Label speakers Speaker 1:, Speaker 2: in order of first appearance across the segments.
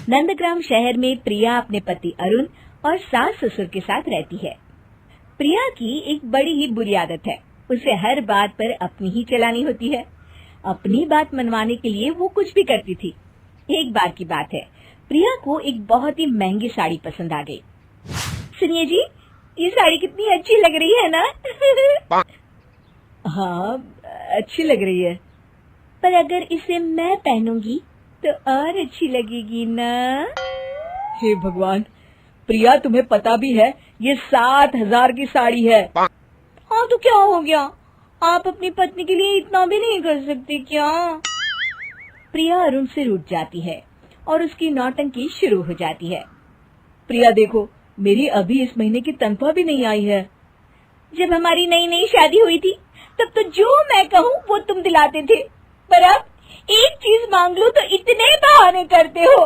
Speaker 1: नंदग्राम शहर में प्रिया अपने पति अरुण और सास ससुर के साथ रहती है। प्रिया की एक बड़ी ही बुरी आदत है, उसे हर बात पर अपनी ही चलानी होती है। अपनी बात मनवाने के लिए वो कुछ भी करती थी। एक बार की बात है, प्रिया को एक बहुत ही महंगी साड़ी पसंद आ गई। सुनिए जी, ये साड़ी कितनी अच्छी लग रही है ना? हाँ, अच्छी लग रही है, पर अगर इसे मैं पहनूंगी तो और अच्छी लगेगी ना? हे भगवान, प्रिया तुम्हें पता भी है ये 7,000 की साड़ी है। हाँ तो क्या हो गया, आप अपनी पत्नी के लिए इतना भी नहीं कर सकते क्या? प्रिया अरुण से रूठ जाती है और उसकी नौटंकी शुरू हो जाती है। प्रिया देखो, मेरी अभी इस महीने की तनख्वाह भी नहीं आई है। जब हमारी नई नई शादी हुई थी तब तो जो मैं कहूँ वो तुम दिलाते थे, पर अब एक चीज मांग लो तो इतने बहाने करते हो।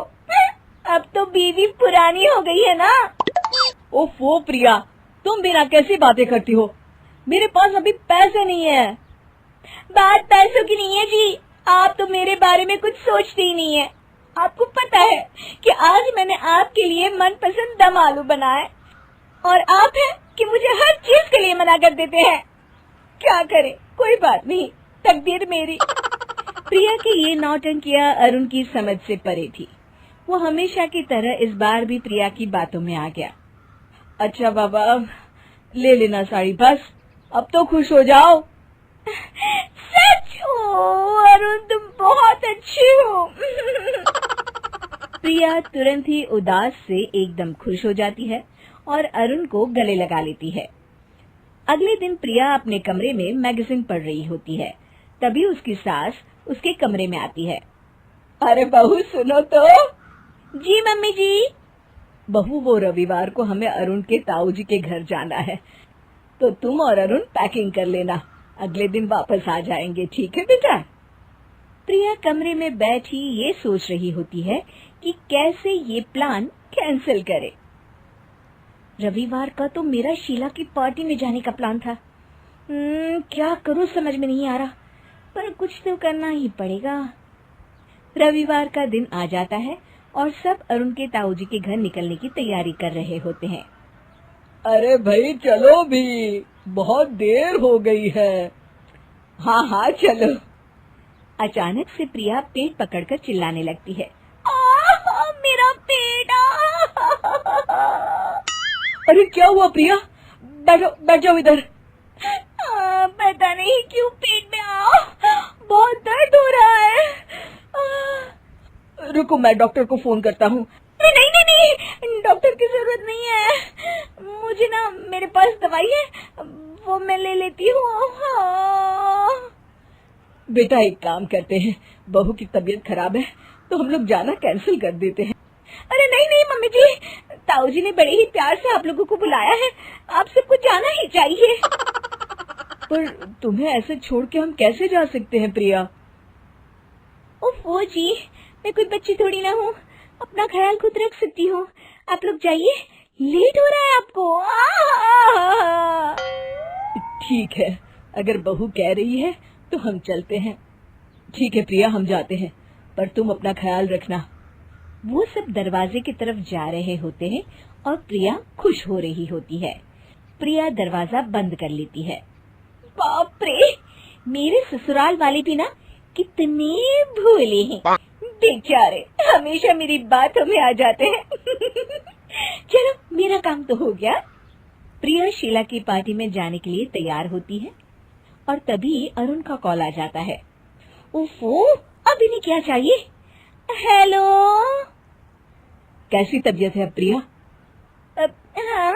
Speaker 1: अब तो बीवी पुरानी हो गई है ना। ओफो प्रिया, तुम बिना कैसी बातें करती हो? मेरे पास अभी पैसे नहीं है। बात पैसों की नहीं है जी, आप तो मेरे बारे में कुछ सोचते ही नहीं है। आपको पता है कि आज मैंने आपके लिए मनपसंद दम आलू बनाए और आप हैं कि मुझे हर चीज के लिए मना कर देते हैं। क्या करें, कोई बात नहीं, तकदीर मेरी। प्रिया की ये नौटंकियां अरुण की समझ से परे थी। वो हमेशा की तरह इस बार भी प्रिया की बातों में आ गया। अच्छा बाबा, ले लेना साड़ी, बस अब तो खुश हो जाओ। सच हो अरुण, तुम बहुत अच्छे हो। प्रिया तुरंत ही उदास से एकदम खुश हो जाती है और अरुण को गले लगा लेती है। अगले दिन प्रिया अपने कमरे में मैगजीन पढ़ रही होती है, तभी उसकी सास उसके कमरे में आती है। अरे बहू सुनो तो। जी मम्मी जी। बहू, वो रविवार को हमें अरुण के ताऊ जी के घर जाना है, तो तुम और अरुण पैकिंग कर लेना, अगले दिन वापस आ जाएंगे, ठीक है बेटा? प्रिया कमरे में बैठी ये सोच रही होती है कि कैसे ये प्लान कैंसिल करे। रविवार का तो मेरा शीला की पार्टी में जाने का प्लान था। क्या करूं समझ में नहीं आ रहा, पर कुछ तो करना ही पड़ेगा। रविवार का दिन आ जाता है और सब अरुण के ताऊ जी के घर निकलने की तैयारी कर रहे होते हैं। अरे भाई चलो भी, बहुत देर हो गई है। हाँ हाँ चलो। अचानक से प्रिया पेट पकड़कर चिल्लाने लगती है। मेरा पेट। अरे क्या हुआ प्रिया? बैठ जाओ इधर। पता नहीं क्यों पेट में बहुत दर्द हो रहा है। रुको, मैं डॉक्टर को फोन करता हूँ। नहीं नहीं नहीं, डॉक्टर की जरूरत नहीं है, मुझे ना मेरे पास दवाई है, वो मैं ले लेती हूँ। बेटा एक काम करते हैं, बहू की तबीयत खराब है तो हम लोग जाना कैंसिल कर देते हैं। अरे नहीं नहीं मम्मी जी, ताऊ जी ने बड़े ही प्यार से आप लोगों को बुलाया है, आप सबको जाना ही चाहिए। पर तुम्हें ऐसे छोड़ के हम कैसे जा सकते हैं प्रिया? ओफो जी, मैं कोई बच्ची थोड़ी ना हूँ, अपना ख्याल खुद रख सकती हूँ। आप लोग जाइए, लेट हो रहा है आपको। ठीक है, अगर बहू कह रही है तो हम चलते हैं। ठीक है प्रिया, हम जाते हैं, पर तुम अपना ख्याल रखना। वो सब दरवाजे की तरफ जा रहे होते हैं और प्रिया खुश हो रही होती है। प्रिया दरवाजा बंद कर लेती है। बाप रे, मेरे ससुराल वाले भी ना कितने भोले हैं, बेचारे हमेशा मेरी बातों में आ जाते हैं। चलो मेरा काम तो हो गया। प्रिया शीला की पार्टी में जाने के लिए तैयार होती है और तभी अरुण का कॉल आ जाता है। ओफो, अब इन्हें क्या चाहिए? हेलो, कैसी तबीयत है प्रिया? हाँ,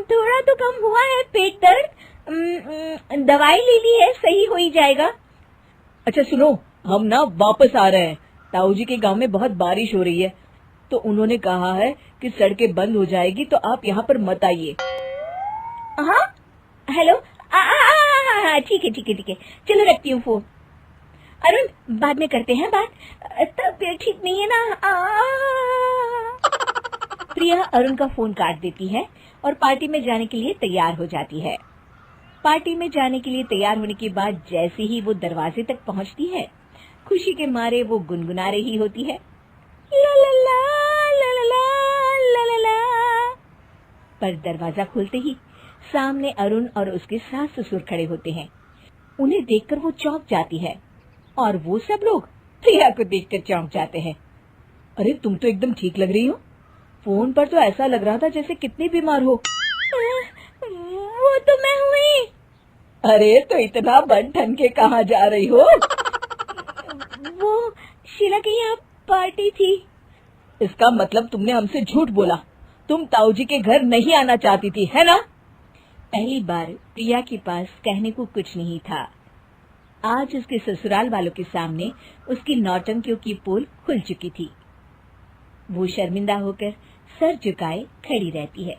Speaker 1: थोड़ा तो कम हुआ है पेट दर्द, दवाई ले ली है, सही हो ही जाएगा। अच्छा सुनो, हम ना वापस आ रहे हैं, ताऊ जी के गांव में बहुत बारिश हो रही है, तो उन्होंने कहा है कि सड़कें बंद हो जाएगी, तो आप यहाँ पर मत आइए। हाँ हेलो, ठीक है ठीक है ठीक है, चलो रखती हूँ फोन। अरुण बाद में करते हैं बात, तबीयत ठीक नहीं है ना। प्रिया अरुण का फोन काट देती है और पार्टी में जाने के लिए तैयार हो जाती है। पार्टी में जाने के लिए तैयार होने के बाद जैसे ही वो दरवाजे तक पहुंचती है, खुशी के मारे वो गुनगुना रही होती है। ला ला ला ला ला ला ला ला। पर दरवाजा खुलते ही सामने अरुण और उसके सास ससुर खड़े होते हैं। उन्हें देखकर वो चौंक जाती है और वो सब लोग प्रिया को देखकर चौंक जाते हैं। अरे तुम तो एकदम ठीक लग रही हो, फोन पर तो ऐसा लग रहा था जैसे कितनी बीमार हो। वो तो मैं हुई। अरे तो इतना बन ठन के कहाँ जा रही हो? वो शीला की यहाँ पार्टी थी। इसका मतलब तुमने हमसे झूठ बोला, तुम ताऊ जी के घर नहीं आना चाहती थी, है ना? पहली बार प्रिया के पास कहने को कुछ नहीं था। आज उसके ससुराल वालों के सामने उसकी नौटंकियों की पोल खुल चुकी थी। वो शर्मिंदा होकर सर झुकाए खड़ी रहती है।